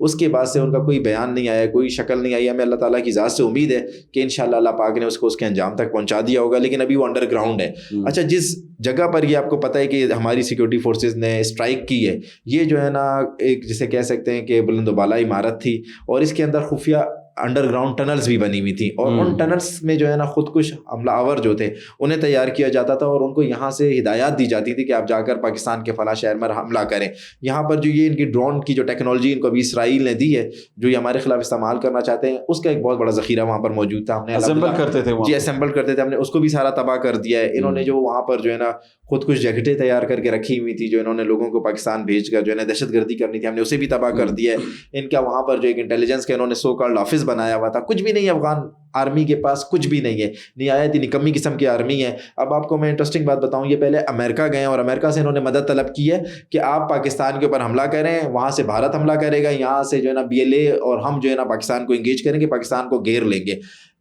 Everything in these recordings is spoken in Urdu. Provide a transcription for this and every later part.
اس کے بعد سے ان کا کوئی بیان نہیں آیا, کوئی شکل نہیں آئی. ہمیں اللہ تعالیٰ کی ذات سے امید ہے کہ انشاءاللہ اللہ پاک نے اس کو اس کے انجام تک پہنچا دیا ہوگا, لیکن ابھی وہ انڈر گراؤنڈ ہے. اچھا, جس جگہ پر یہ آپ کو پتہ ہے کہ ہماری سیکورٹی فورسز نے اسٹرائک کی ہے, یہ جو ہے نا ایک جسے کہہ سکتے ہیں کہ بلند و بالا عمارت تھی, اور اس کے اندر خفیہ انڈر گراؤنڈ ٹنلز بھی بنی ہوئی تھیں, اور ان ٹنلز میں جو ہے نا خود کش حملہ آور جو تھے انہیں تیار کیا جاتا تھا, اور ان کو یہاں سے ہدایات دی جاتی تھی کہ آپ جا کر پاکستان کے فلاں شہر میں حملہ کریں. یہاں پر جو یہ ان کی ڈرون کی جو ٹیکنالوجی ان کو ابھی اسرائیل نے دی ہے, جو یہ ہمارے خلاف استعمال کرنا چاہتے ہیں, اس کا ایک بہت بڑا ذخیرہ وہاں پر موجود تھا. ہم نے اسمبل کرتے تھے, جی اسمبل کرتے تھے, ہم نے اس کو بھی سارا تباہ کر دیا ہے. انہوں نے جو وہاں پر جو ہے نا خود کچھ جیکٹیں تیار کر کے رکھی ہوئی تھی, جو انہوں نے لوگوں کو پاکستان بھیج کر جو ہے نا دہشت گردی کرنی تھی, ہم نے اسے بھی تباہ کر دیا ہے. ان کا وہاں پر جو ایک انٹیلیجنس کا انہوں نے سو کالڈ آفس بنایا ہوا تھا, کچھ بھی نہیں. افغان آرمی کے پاس کچھ بھی نہیں ہے, نہایت ہی نکمی قسم کی آرمی ہے. اب آپ کو میں انٹرسٹنگ بات بتاؤں, یہ پہلے امریکہ گئے اور امریکہ سے انہوں نے مدد طلب کی ہے کہ آپ پاکستان کے اوپر حملہ کریں, وہاں سے بھارت حملہ کرے گا, یہاں سے جو ہے نا BLA اور ہم جو ہے نا پاکستان کو انگیج کریں گے, پاکستان کو گھیر لیں گے.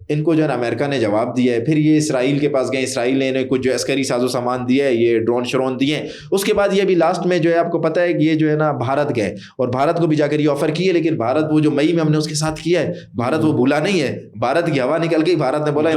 ان کو جو ہے نا امریکہ نے جواب دیا ہے. پھر یہ اسرائیل کے پاس گئے, اسرائیل نے انہیں کچھ جو عسکری ساز و سامان دیا ہے, یہ ڈرون شرون دیے. اس کے بعد یہ بھی لاسٹ میں جو ہے آپ کو پتہ ہے کہ یہ جو ہے نا بھارت گئے, اور بھارت کو بھی جا کر یہ آفر کی ہے, لیکن بھارت وہ جو مئی میں ہم نے اس کے ساتھ کیا ہے, بھارت وہ بھولا نہیں ہے. بھارت کی ہوا نکل گئی, بھارت نے بولا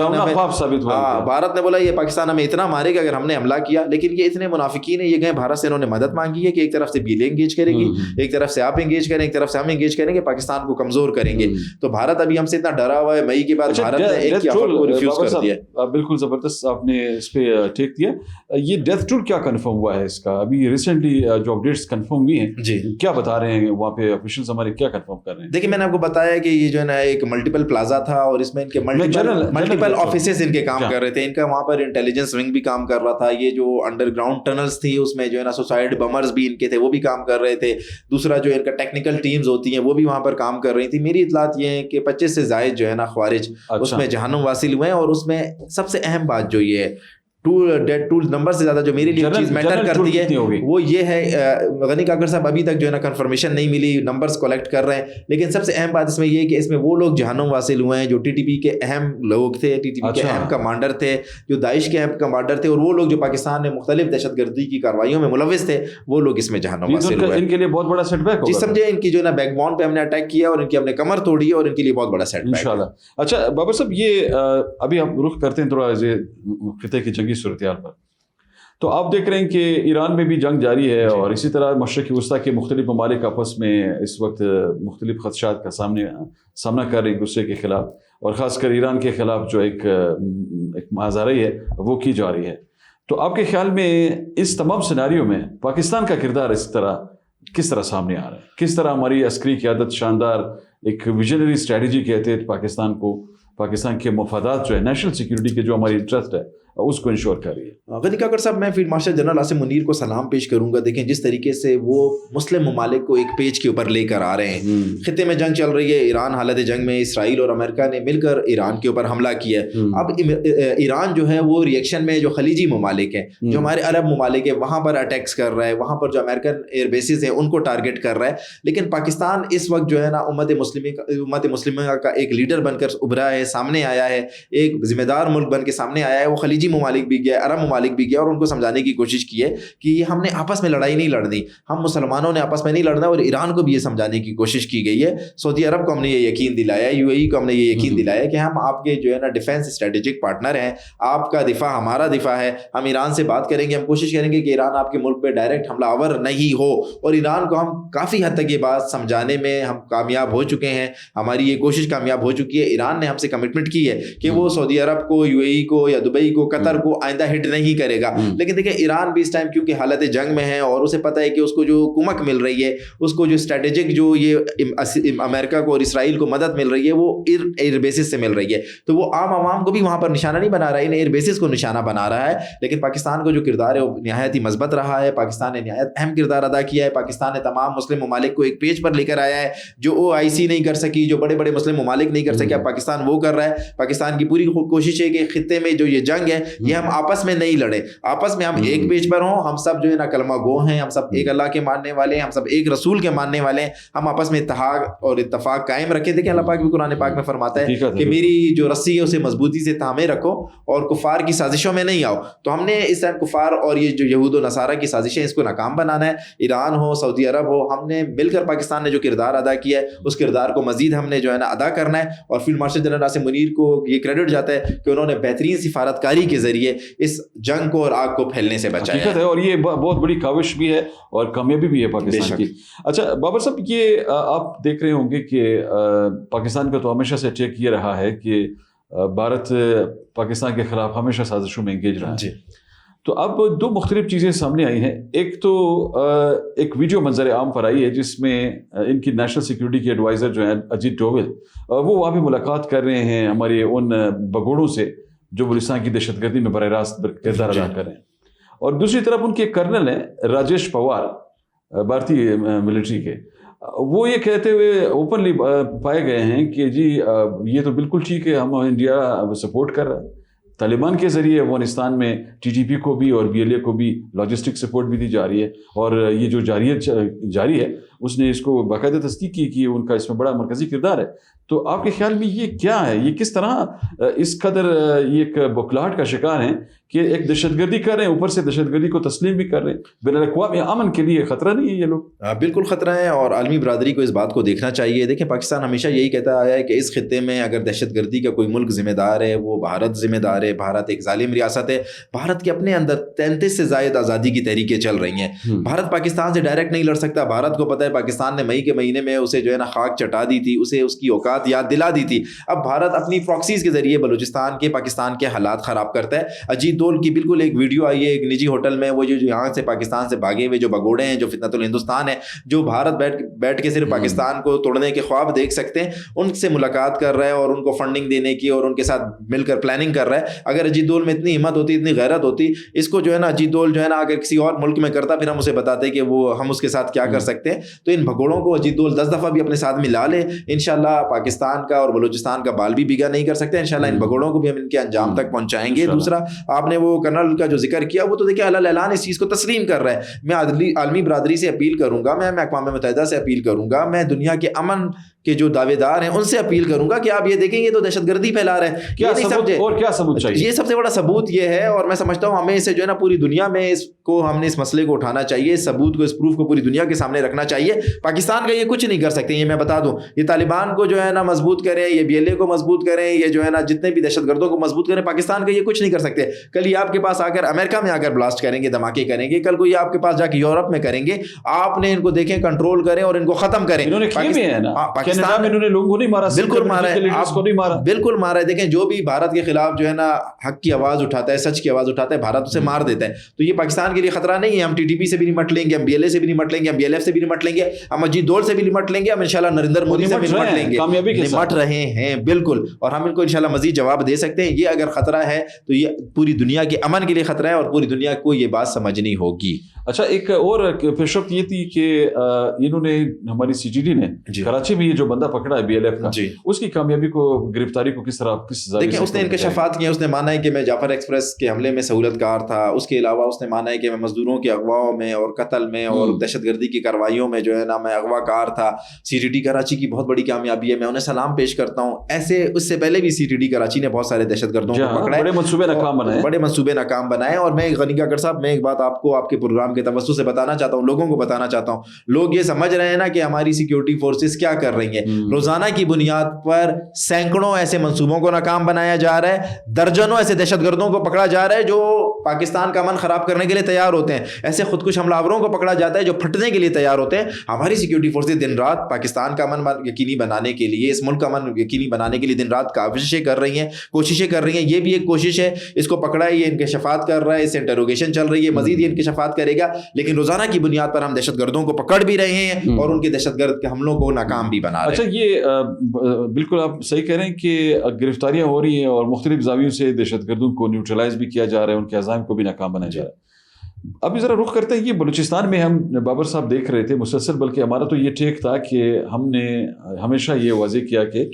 بھارت نے بولا یہ پاکستان ہمیں اتنا مارے گا اگر ہم نے حملہ کیا. لیکن یہ اتنے منافقین ہیں, یہ گئے بھارت سے, انہوں نے مدد مانگی ہے کہ ایک طرف سے BLA انگیج کرے گی, ایک طرف سے آپ انگیج کریں, ایک طرف سے ہم انگیج کریں گے, پاکستان کو کمزور کریں گے. تو بھارت ابھی ہم سے اتنا ڈرا ہوا ہے, مئی کے بعد بھارت نے ایک کی آفر کو ریفیوز کر دیا. بالکل زبردست آپ نے اس پہ ٹیک دیا. یہ ڈیتھ ٹول کیا کنفرم ہوا ہے اس کا؟ ابھی ریسنٹلی جو اپڈیٹس کنفرم ہوئی ہیں جی کیا بتا رہے ہیں وہاں پہ آفیشلز ہمارے, کیا کنفرم کر رہے ہیں؟ دیکھیے میں نے آپ کو بتایا کہ یہ جو ہے نا ایک ملٹیپل پلازا تھا, اور اس میں ان کے ملٹیپل آفیسز ان کے کام کر رہے تھے. ان کا وہاں پر انٹیلیجنس ونگ بھی کام کر رہا تھا. یہ جو انڈر گراؤنڈ ٹنلز تھی اس میں جو ہے نا سوسائڈ بمرز بھی ان کے تھے, وہ بھی کام کر رہے تھے. دوسرا جو ان کا ٹیکنیکل ٹیمز ہوتی ہیں وہ بھی وہاں پر کام کر رہی تھی. میری اطلاعات یہ ہیں کہ 25 سے زائد جو ہے نا خوارج اس میں جہنم واصل ہوئے ہیں. اور اس میں سب سے اہم بات جو یہ ہے, ڈیڈ ٹول نمبر سے زیادہ جو میرے لیے چیز میٹر کرتی ہے وہ یہ ہے, غنی کاکڑ صاحب ابھی تک جو ہے نا کنفرمیشن نہیں ملی, نمبرز کلیکٹ کر رہے ہیں. لیکن سب سے اہم بات اس میں یہ ہے کہ اس میں وہ لوگ جہنم واصل ہوئے ہیں جو TTP کے اہم لوگ تھے, TTP کے اہم کمانڈر تھے, جو داعش کے اہم کمانڈر تھے, اور وہ لوگ جو پاکستان میں مختلف دہشت گردی کی کارروائیوں میں ملوث تھے, وہ لوگ اس میں جہنم واصل ہوئے. ان کے لیے بہت بڑا سیٹ بیک جی سمجھے, ان کی جو ہے نا بیک بون پہ ہم نے اٹیک کیا اور ان کی ہم نے کمر توڑی, اور ان کے لیے بہت بڑا سیٹ بیک انشاءاللہ. اچھا بابر صاحب, یہ ابھی ہم رخ کرتے ہیں تھوڑا خطے کی جنگی صورتحال پر. تو آپ دیکھ رہے ہیں کہ ایران میں بھی جنگ جاری ہے, اور اسی طرح مشرق وسطیٰ کے مختلف ممالک آپس میں اس وقت مختلف خدشات کا سامنا کر رہے ہیں ایک دوسرے کے خلاف, اور خاص کر ایران کے خلاف جو ایک مظاہرہ ہے وہ کی جا رہی ہے. تو آپ کے خیال میں اس تمام سیناریو میں پاکستان کا کردار کس طرح سامنے آ رہا ہے؟ کس طرح ہماری عسکری قیادت شاندار ایک ویژنری اسٹریٹجی کے تحت پاکستان کے مفادات جو ہے, نیشنل سیکیورٹی کے جو ہماری انٹرسٹ ہے, اس کو انشور کر رہی ہے؟ غنی کاکڑ صاحب, میں field marshal general Asim Munir کو سلام پیش کروں گا. دیکھیں جس طریقے سے وہ مسلم ممالک کو ایک پیج کے اوپر لے کر آ رہے ہیں. خطے میں جنگ چل رہی ہے, ایران حالت جنگ میں, اسرائیل اور امریکہ نے مل کر ایران کے اوپر حملہ کیا ہے. اب ایران جو ہے وہ ریئیکشن میں جو خلیجی ممالک ہیں, جو ہمارے عرب ممالک ہیں, وہاں پر اٹیکس کر رہا ہے, وہاں پر جو امریکن ایئر بیسز ہیں ان کو ٹارگیٹ کر رہا ہے. لیکن پاکستان اس وقت جو ہے نا امت مسلمہ کا ایک لیڈر بن کر ابھرا ہے, سامنے آیا ہے, ایک ذمہ دار ملک بن کے سامنے آیا ہے. وہ خلیجی ممالک بھی گیا, عرب ممالک بھی گیا, اور ان کو سمجھانے کی کوشش کی ہے کہ یہ ہم نے آپس میں لڑائی نہیں لڑنی, ہم مسلمانوں نے آپس میں نہیں لڑنا. اور ایران کو بھی یہ سمجھانے کی کوشش کی گئی ہے. سعودی عرب کو ہم نے یہ یقین دلایا, UAE کو ہم نے یہ یقین دلایا کہ ہم آپ کے جو ہے نا ڈیفینس اسٹریٹجک پارٹنر ہیں, آپ کا دفاع ہمارا دفاع ہے. ہم ایران سے بات کریں گے, ہم کوشش کریں گے کہ ایران آپ کے ملک پہ ڈائریکٹ حملہ آور نہیں ہو. اور ایران کو ہم کافی حد تک یہ بات سمجھانے میں ہم کامیاب ہو چکے ہیں, ہماری یہ کوشش کامیاب ہو چکی ہے. ایران نے ہم سے کمٹمنٹ کی ہے کہ وہ سعودی عرب کو, UAE کو یا دبئی کو, قطر کو آئندہ ہٹ نہیں کرے گا. لیکن دیکھیں ایران بھی اس ٹائم کیونکہ حالت جنگ میں ہے, اور اسے پتہ ہے کہ اس کو جو کمک مل رہی ہے, اس کو جو اسٹریٹجک جو یہ امریکہ کو اور اسرائیل کو مدد مل رہی ہے وہ ایئر بیسز سے مل رہی ہے. تو وہ عام عوام کو بھی وہاں پر نشانہ نہیں بنا رہا ہے, انہیں ایئر بیسز کو نشانہ بنا رہا ہے. لیکن پاکستان کو جو کردار ہے وہ نہایت ہی مثبت رہا ہے. پاکستان نے نہایت اہم کردار ادا کیا ہے. پاکستان نے تمام مسلم ممالک کو ایک پیج پر لے کر آیا ہے, جو OIC نہیں کر سکی, جو بڑے بڑے مسلم ممالک نہیں کر سکے, اب پاکستان وہ کر رہا ہے. پاکستان کی پوری کوشش ہے کہ خطے میں جو یہ جنگ ہے ہے, یہ ہم آپس میں نہیں لڑیں, آپس میں ہم ایک پیج پر ہوں, ہم سب جو ہے نا کلمہ گو ہیں, ہم سب ایک اللہ کے ماننے والے ہیں, ہم سب ایک رسول کے ماننے والے ہیں, ہم آپس میں اتحاد اور اتفاق قائم رکھیں. دیکھیں اللہ پاک بھی قرآن پاک میں فرماتا ہے کہ میری جو رسی ہے اسے مضبوطی سے تھامے رکھو اور کفار کی سازشوں میں نہیں آؤ. تو ہم نے اس ٹائم کفار اور یہ جو یہود و نصارہ کی سازشیں اس کو ناکام بنانا ہے. ایران ہو, سعودی عرب ہو, ہم نے مل کر پاکستان نے جو کردار ادا کیا ہے اس کردار کو مزید ہم نے جو ہے نا ادا کرنا ہے. اور فیلڈ مارشل جنرل ناصر منیر کو یہ کریڈٹ جاتا ہے کہ انہوں نے بہترین سفارتکاری کے ذریعے اس جنگ کو اور آگ کو پھیلنے سے بچایا ہے. اور یہ بہت بڑی کاوش بھی ہے اور کامیابی بھی ہے پاکستان کی. اچھا بابر صاحب, یہ آپ دیکھ رہے ہوں گے کہ پاکستان کا تو ہمیشہ سے ٹیک یہ رہا ہے کہ بھارت پاکستان کے خلاف ہمیشہ سازشوں میں انگیج رہا ہے. تو اب دو مختلف چیزیں سامنے آئی ہیں. ایک تو ایک ویڈیو منظر عام پر آئی ہے جس میں ان کی نیشنل سیکیورٹی کے ایڈوائزر جو ہیں اجیت ڈوول, وہ وہاں بھی ملاقات کر رہے ہیں ہمارے ان بگوڑوں سے جو بلوچستان کی دہشت گردی میں براہ راست کردار ادا کر رہے ہیں. اور دوسری طرف ان کے کرنل ہیں راجیش پوار بھارتی ملٹری کے, وہ یہ کہتے ہوئے اوپنلی پائے گئے ہیں کہ جی یہ تو بالکل ٹھیک ہے, ہم انڈیا سپورٹ کر رہا ہے. طالبان کے ذریعے افغانستان میں ٹی ٹی پی کو بھی اور بی ایل اے کو بھی لاجسٹک سپورٹ بھی دی جا رہی ہے, اور یہ جو جاری ہے اس نے اس کو باقاعدہ تصدیق کی کہ ان کا اس میں بڑا مرکزی کردار ہے. تو آپ کے خیال میں یہ کیا ہے, یہ کس طرح اس قدر یہ ایک بوکھلاہٹ کا شکار ہیں کہ ایک دہشت گردی کر رہے ہیں, اوپر سے دہشت گردی کو تسلیم بھی کر رہے ہیں؟ بین الاقوامی امن کے لیے خطرہ نہیں ہے یہ لوگ؟ بالکل خطرہ ہے, اور عالمی برادری کو اس بات کو دیکھنا چاہیے. دیکھیں پاکستان ہمیشہ یہی کہتا آیا ہے کہ اس خطے میں اگر دہشت گردی کا کوئی ملک ذمہ دار ہے وہ بھارت ذمہ دار ہے. بھارت ایک ظالم ریاست ہے. بھارت کے اپنے اندر 33 سے زائد آزادی کی تحریکیں چل رہی ہیں. بھارت پاکستان سے ڈائریکٹ نہیں لڑ سکتا. بھارت کو پتہ ہے پاکستان نے مئی کے مہینے میں اسے جو ہے نا خاک چٹا دی تھی, اسے اس کی اوقات یاد دلا دی تھی. اب بھارت اپنی پراکسیز کے ذریعے بلوچستان کے پاکستان کے حالات خراب کرتا ہے. اجیت دول کی بالکل ایک ویڈیو آئی ہے ایک نجی ہوٹل میں, وہ جو یہاں سے پاکستان سے بھاگے ہوئے جو بگوڑے ہیں, جو فتنۃ الہندوستان ہے, جو بھارت بیٹھ کے صرف پاکستان کو توڑنے کے خواب دیکھ سکتے ہیں, ان سے ملاقات کر رہا ہے اور ان کو فنڈنگ دینے کی اور ان کے ساتھ مل کر پلاننگ کر رہا ہے. اگر اجیت دول میں اتنی ہمت ہوتی, اتنی غیرت ہوتی, اس کو جو ہے نا اجیت دول جو ہے نا اگر کسی اور ملک میں کرتا پھر ہم اسے بتاتے کہ وہ ہم اس کے ساتھ کیا کر سکتے ہیں. تو ان بھگوڑوں کو اجیت دول 10 دفعہ بھی اپنے ساتھ ملا لے, انشاءاللہ پاکستان کا اور بلوچستان کا بال بھی بگا نہیں کر سکتے. انشاءاللہ ان بھگوڑوں کو بھی ہم ان کے انجام تک پہنچائیں گے. دوسرا آپ نے وہ کرنل کا جو ذکر کیا, وہ تو دیکھیں اللہ اعلان اس چیز کو تسلیم کر رہا ہے. میں عالمی برادری سے اپیل کروں گا, میں اقوام متحدہ سے اپیل کروں گا, میں دنیا کے امن کے جو دعوے دار ہیں ان سے اپیل کروں گا کہ آپ یہ دیکھیں یہ تو دہشت گردی پھیلا رہے ہیں. کیا ثبوت چاہیے؟ یہ سب سے بڑا ثبوت یہ ہے, اور میں سمجھتا ہوں ہمیں اسے جو ہے نا پوری دنیا میں اس کو ہم نے اس مسئلے کو اٹھانا چاہیے, اس ثبوت کو, اس پروف کو پوری دنیا کے سامنے رکھنا چاہیے. پاکستان کا یہ کچھ نہیں کر سکتے, یہ میں بتا دوں. یہ طالبان کو جو ہے نا مضبوط کریں, یہ بی ایل اے کو مضبوط کریں, یہ جو ہے نا جتنے بھی دہشت گردوں کو مضبوط کریں, پاکستان کا یہ کچھ نہیں کر سکتے. کل یہ آپ کے پاس آ کر امریکہ میں آ کر بلاسٹ کریں گے, دھماکے کریں گے, کل کو یہ آپ کے پاس جا کے یورپ میں کریں گے. آپ نے ان کو دیکھیں, کنٹرول کریں اور ان کو ختم کریں. پاکستان میں انہوں نے لوگوں کو نہیں مارا, بالکل مارا ہے, بالکل مارا ہے. دیکھیں جو بھی بھارت کے خلاف جو ہے نا حق کی آواز اٹھاتا ہے, سچ کی آواز اٹھاتا ہے, بھارت اسے مار دیتا ہے. تو یہ پاکستان کے لیے خطرہ نہیں ہے. ہم ٹی ٹی پی سے بھی نمٹ لیں گے, ہم بی ایل اے سے بھی نمٹ لیں گے, ہم بی ایل ایف سے بھی نمٹ لیں گے, ہم اجیت دول سے بھی نمٹ لیں گے, ہم انشاءاللہ نریندر مودی سے بھی نمٹ لیں گے. نمٹ رہے ہیں بالکل, اور ہم ان کو انشاءاللہ مزید جواب دے سکتے ہیں. یہ اگر خطرہ ہے تو یہ پوری دنیا کے امن کے لیے خطرہ ہے, اور پوری دنیا کو یہ بات سمجھنی ہوگی. اچھا ایک اور پیشرفت یہ تھی کہ انہوں نے ہماری سی جی ڈی نے کراچی میں یہ جو بندہ پکڑا ہے بی ایل ایف کا, اس کی کامیابی کو, گرفتاری کو کس طرح دیکھیں اس نے انکشافات کیے. اس نے مانا ہے کہ میں جعفر ایکسپریس کے حملے میں سہولت کار تھا. اس کے علاوہ اس نے مانا ہے کہ میں مزدوروں کے اغواؤں میں اور قتل میں اور دہشت گردی کی کارروائیوں میں جو ہے نا میں اغوا کار تھا. سی ٹی ڈی کراچی کی بہت بڑی کامیابی ہے, میں انہیں سلام پیش کرتا ہوں. ایسے اس سے پہلے بھی سی ٹی ڈی کراچی نے بہت سارے دہشت گردوں کو پکڑا ہے, بڑے منصوبے ناکام بنائے. اور میں غنی کاکڑ صاحب, میں ایک بات آپ کو آپ کے پروگرام کے توسط سے بتانا چاہتا ہوں, لوگوں کو بتانا چاہتا ہوں. لوگ یہ سمجھ رہے ہیں نا کہ ہماری سیکیورٹی فورسز کیا کر رہی ہیں. روزانہ کی بنیاد پر سینکڑوں ایسے منصوبوں کو ناکام بنایا جا رہا ہے, درجنوں ایسے دہشت گردوں کو پکڑا جا رہا ہے جو پاکستان کا امن خراب کرنے کے لیے تیار ہوتے ہیں. ایسے خودکش حملہ آوروں کو پکڑا جاتا ہے جو پھٹنے کے لیے تیار ہوتے ہیں. ہماری سیکیورٹی فورسز دن رات پاکستان کا امن یقینی بنانے کے لیے, اس ملک کا امن یقینی بنانے کے لیے دن رات کوششیں کر رہی ہیں. یہ بھی ایک کوشش ہے. اس کو پکڑا ہے, یہ انکشافات کر رہا ہے, اس سے انٹروگیشن چل رہی ہے, مزید یہ انکشافات کرے گا. لیکن روزانہ کی بنیاد پر ہم دہشت گردوں کو پکڑ بھی رہے ہیں اور ان کے دہشت گرد کے حملوں کو ناکام بھی بنا رہے ہیں. اچھا یہ بالکل آپ صحیح کہہ رہے ہیں کہ گرفتاریاں ہو رہی ہیں اور مختلف زاویوں سے دہشت گردوں کو نیوٹرلائز بھی کیا جا رہا ہے, ان کے عزائم کو بھی ناکام بنایا جا رہا ہے. ابھی ذرا رخ کرتے ہیں یہ بلوچستان میں. ہم بابر صاحب دیکھ رہے تھے مسلسل, بلکہ ہمارا تو یہ ٹیک تھا کہ ہم نے ہمیشہ یہ واضح کیا کہ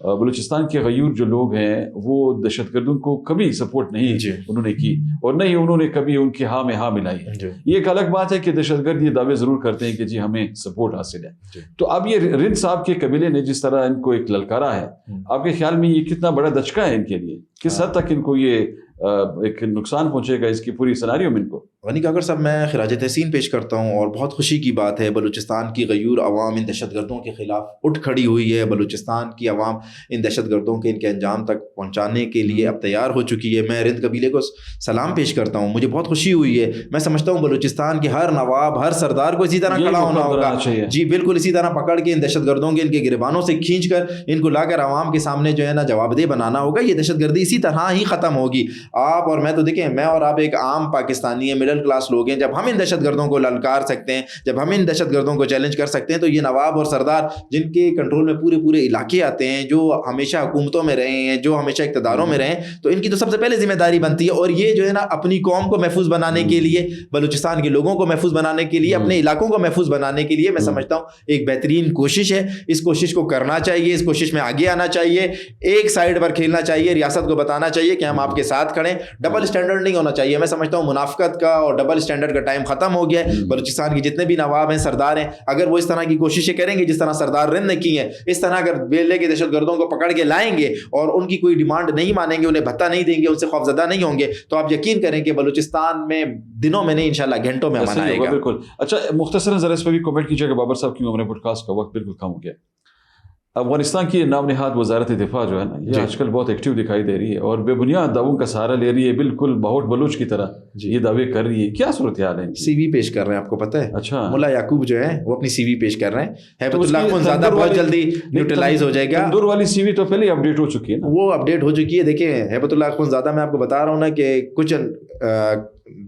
بلوچستان کے غیور جو لوگ ہیں وہ دہشت گردوں کو کبھی سپورٹ نہیں انہوں نے کی, اور نہ ہی انہوں نے کبھی ان کی ہاں میں ہاں ملائی ہے. یہ ایک الگ بات ہے کہ دہشت گرد یہ دعوے ضرور کرتے ہیں کہ جی ہمیں سپورٹ حاصل ہے. تو اب یہ رند صاحب کے قبیلے نے جس طرح ان کو ایک للکارا ہے, آپ کے خیال میں یہ کتنا بڑا دھچکا ہے ان کے لیے, کس حد تک ان کو یہ ایک نقصان پہنچے گا اس کی پوری سناریو میں ان کو؟ غنی کاکڑ صاحب میں خراج تحسین پیش کرتا ہوں, اور بہت خوشی کی بات ہے بلوچستان کی غیور عوام ان دہشت گردوں کے خلاف اٹھ کھڑی ہوئی ہے. بلوچستان کی عوام ان دہشت گردوں کے ان کے انجام تک پہنچانے کے لیے اب تیار ہو چکی ہے. میں رند قبیلے کو سلام پیش کرتا ہوں, مجھے بہت خوشی ہوئی ہے. میں سمجھتا ہوں بلوچستان کے ہر نواب, ہر سردار کو اسی طرح کھڑا ہونا ہوگا. جی بالکل اسی طرح پکڑ کے ان دہشت گردوں کے ان کے گریبانوں سے کھینچ کر ان کو لا کر عوام کے سامنے جو ہے نا جواب دہ بنانا ہوگا. یہ دہشت گردی اسی طرح ہی ختم ہوگی. آپ اور میں تو دیکھیں, میں اور آپ ایک عام پاکستانی ہیں, مڈل کلاس لوگ ہیں. جب ہم ان دہشت گردوں کو للکار سکتے ہیں, جب ہم ان دہشت گردوں کو چیلنج کر سکتے ہیں, تو یہ نواب اور سردار جن کے کنٹرول میں پورے علاقے آتے ہیں, جو ہمیشہ حکومتوں میں رہے ہیں, جو ہمیشہ اقتداروں میں رہے ہیں, تو ان کی تو سب سے پہلے ذمہ داری بنتی ہے. اور یہ جو ہے نا اپنی قوم کو محفوظ بنانے کے لیے, بلوچستان کے لوگوں کو محفوظ بنانے کے لیے, اپنے علاقوں کو محفوظ بنانے کے لیے, میں سمجھتا ہوں ایک بہترین کوشش ہے. اس کوشش کو کرنا چاہیے, اس کوشش میں آگے آنا چاہیے, ایک سائڈ پر کھیلنا چاہیے, ریاست کو بتانا چاہیے کہ ہم آپ کے ساتھ کھڑے. ڈبل اسٹینڈرڈ نہیں ہونا چاہیے. میں سمجھتا ہوں منافقت کا اور ڈبل اسٹینڈرڈ کا ٹائم ختم ہو گیا ہے. بلوچستان کے جتنے بھی نواب ہیں, سردار ہیں, اگر وہ اس طرح کی کوششیں کریں گے جس طرح سردار رند نے کی ہیں, اس طرح اگر بیلے کے دہشت گردوں کو پکڑ کے لائیں گے اور ان کی کوئی ڈیمانڈ نہیں مانیں گے, انہیں بھتہ نہیں دیں گے, ان سے خوفزدہ نہیں ہوں گے, تو آپ یقین کریں کہ بلوچستان میں دنوں میں نہیں انشاءاللہ گھنٹوں میں امن آئے گا. بالکل. اچھا مختصراً ذرا اس پہ بھی کمنٹ کیجیے گا بابر صاحب, کیوں ہمارے پوڈ کاسٹ کا وقت بالکل کم ہو گیا. افغانستان کی نام نہاد وزارت دفاع جو ہے نا, یہ آج کل بہت ایکٹیو دکھائی دے رہی ہے اور بے بنیاد دعووں کا سہارا لے رہی ہے, بالکل بہت بلوچ کی طرح یہ دعوے کر رہی ہے. کیا صورتحال ہے؟ سی وی پیش کر رہے ہیں, آپ کو پتہ ہے. اچھا, ملا یعقوب جو ہے وہ اپنی سی وی پیش کر رہے ہیں. ہیبت اللہ اخونزادہ بہت جلدی نیوٹرلائز ہو جائے گا. تندور والی سی وی تو پہلے اپڈیٹ ہو چکی ہے نا, وہ اپڈیٹ ہو چکی ہے. دیکھیں ہیبت اللہ اخونزادہ, میں آپ کو بتا رہا ہوں نا کہ کچھ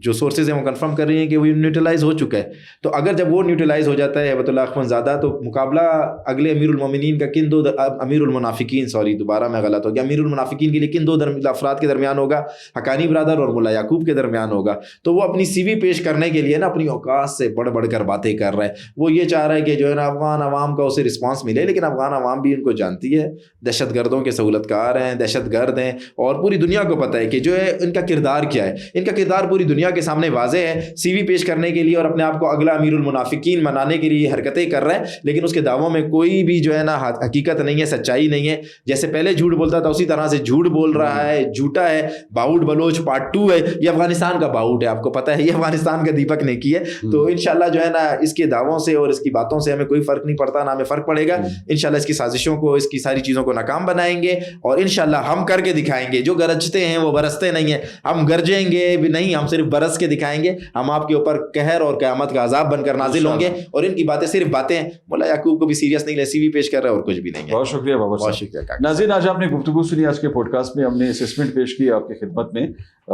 جو سورسز ہیں وہ کنفرم کر رہی ہیں کہ وہ نیوٹرلائز ہو چکا ہے. تو اگر جب وہ نیوٹرلائز ہو جاتا ہے ہیبت اللہ اخونزادہ, تو مقابلہ اگلے امیر المومنین کا کن دو امیر المنافقین دوبارہ میں غلط ہو گیا, امیر المنافقین کے لیے کن دو افراد کے درمیان ہوگا؟ حقانی برادر اور ملا یعقوب کے درمیان ہوگا. تو وہ اپنی سی وی پیش کرنے کے لیے نا اپنی اوقات سے بڑھ کر باتیں کر رہا ہے. وہ یہ چاہ رہا ہے کہ جو ہے نا افغان عوام کا اسے رسپانس ملے, لیکن افغان عوام بھی ان کو جانتی ہے, دہشت گردوں کے سہولت کار ہیں, دہشت گرد ہیں, اور پوری دنیا کو پتہ ہے کہ جو ہے ان کا کردار کیا ہے. ان کا کردار پوری دنیا کے سامنے واضح ہے. سی وی پیش کرنے کے لیے اور اپنے آپ کو اگلا امیر المنافقین منانے کے لیے حرکتیں کر رہا ہے, لیکن اس کے دعووں میں کوئی بھی جو ہے نا حقیقت نہیں ہے, سچائی نہیں ہے. جیسے پہلے جھوٹ بولتا تھا اسی طرح سے جھوٹ بول رہا ہے, جھوٹا ہے. باؤٹ بلوچ پارٹ 2 ہے. یہ افغانستان کا باؤٹ ہے, آپ کو پتہ ہے, یہ افغانستان کا دیپک نے کی ہے. تو انشاءاللہ جو ہے نا اس کے دعووں سے اور اس کی باتوں سے ہمیں کوئی فرق نہیں پڑتا, نہ ہمیں فرق پڑے گا. انشاءاللہ اس کی سازشوں کو, اس کی ساری چیزوں کو ناکام بنائیں گے, اور انشاءاللہ ہم کر کے دکھائیں گے. جو گرجتے ہیں وہ برستے نہیں ہیں, ہم گرجیں گے بھی نہیں, ہم صرف برس کے دکھائیں گے. ہم آپ کے اوپر قہر اور قیامت کا عذاب بن کر نازل ہوں گے. اور ان کی باتیں صرف باتیں ہیں. ملا یعقوب کو بھی سیریس نہیں لے, سی وی پیش کر رہا ہے اور کچھ بھی نہیں ہے. بہت شکریہ بابر صاحب. ناظرین, آج آپ نے گفتگو سنی. آج کے پوڈ کاسٹ میں ہم نے اسسمنٹ پیش کی آپ کی خدمت میں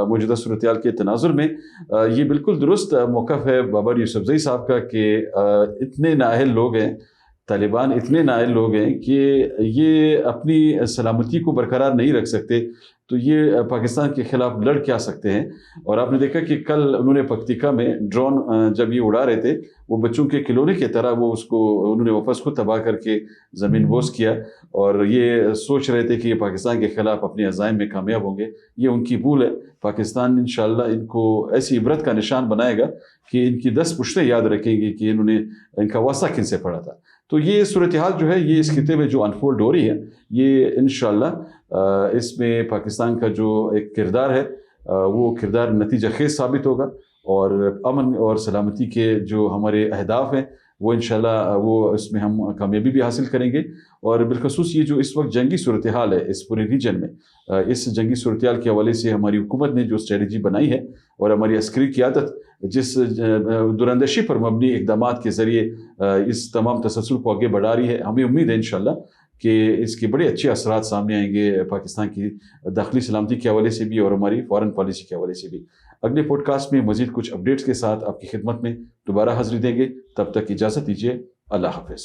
موجودہ صورتحال کے تناظر میں. یہ بالکل درست موقف ہے بابر یوسفزئی صاحب کا کہ اتنے نااہل لوگ ہیں, طالبان اتنے نااہل لوگ ہیں کہ یہ اپنی سلامتی کو برقرار نہیں رکھ سکتے, تو یہ پاکستان کے خلاف لڑ کے آ سکتے ہیں. اور آپ نے دیکھا کہ کل انہوں نے پکتیکا میں ڈرون جب یہ اڑا رہے تھے, وہ بچوں کے کھلونے کی طرح وہ اس کو انہوں نے واپس کو تباہ کر کے زمین بوس کیا, اور یہ سوچ رہے تھے کہ یہ پاکستان کے خلاف اپنے عزائم میں کامیاب ہوں گے. یہ ان کی بھول ہے. پاکستان انشاءاللہ ان کو ایسی عبرت کا نشان بنائے گا کہ ان کی 10 پشتیں یاد رکھیں گی کہ انہوں نے ان کا واسطہ کن سے پڑھا تھا. تو یہ صورتحال جو ہے یہ اس خطے میں جو انفولڈ ہو رہی ہے, یہ انشاءاللہ اس میں پاکستان کا جو ایک کردار ہے وہ کردار نتیجہ خیز ثابت ہوگا, اور امن اور سلامتی کے جو ہمارے اہداف ہیں وہ انشاءاللہ وہ اس میں ہم کامیابی بھی حاصل کریں گے. اور بالخصوص یہ جو اس وقت جنگی صورتحال ہے اس پورے ریجن میں, اس جنگی صورتحال کے حوالے سے ہماری حکومت نے جو اسٹریٹجی بنائی ہے اور ہماری عسکری قیادت جس دورندشی پر مبنی اقدامات کے ذریعے اس تمام تسلسل کو آگے بڑھا رہی ہے, ہمیں امید ہے انشاءاللہ کہ اس کے بڑے اچھے اثرات سامنے آئیں گے پاکستان کی داخلی سلامتی کے حوالے سے بھی اور ہماری فارن پالیسی کے حوالے سے بھی. اگلے پوڈ کاسٹ میں مزید کچھ اپڈیٹس کے ساتھ آپ کی خدمت میں دوبارہ حاضری دیں گے. تب تک اجازت دیجیے. اللہ حافظ.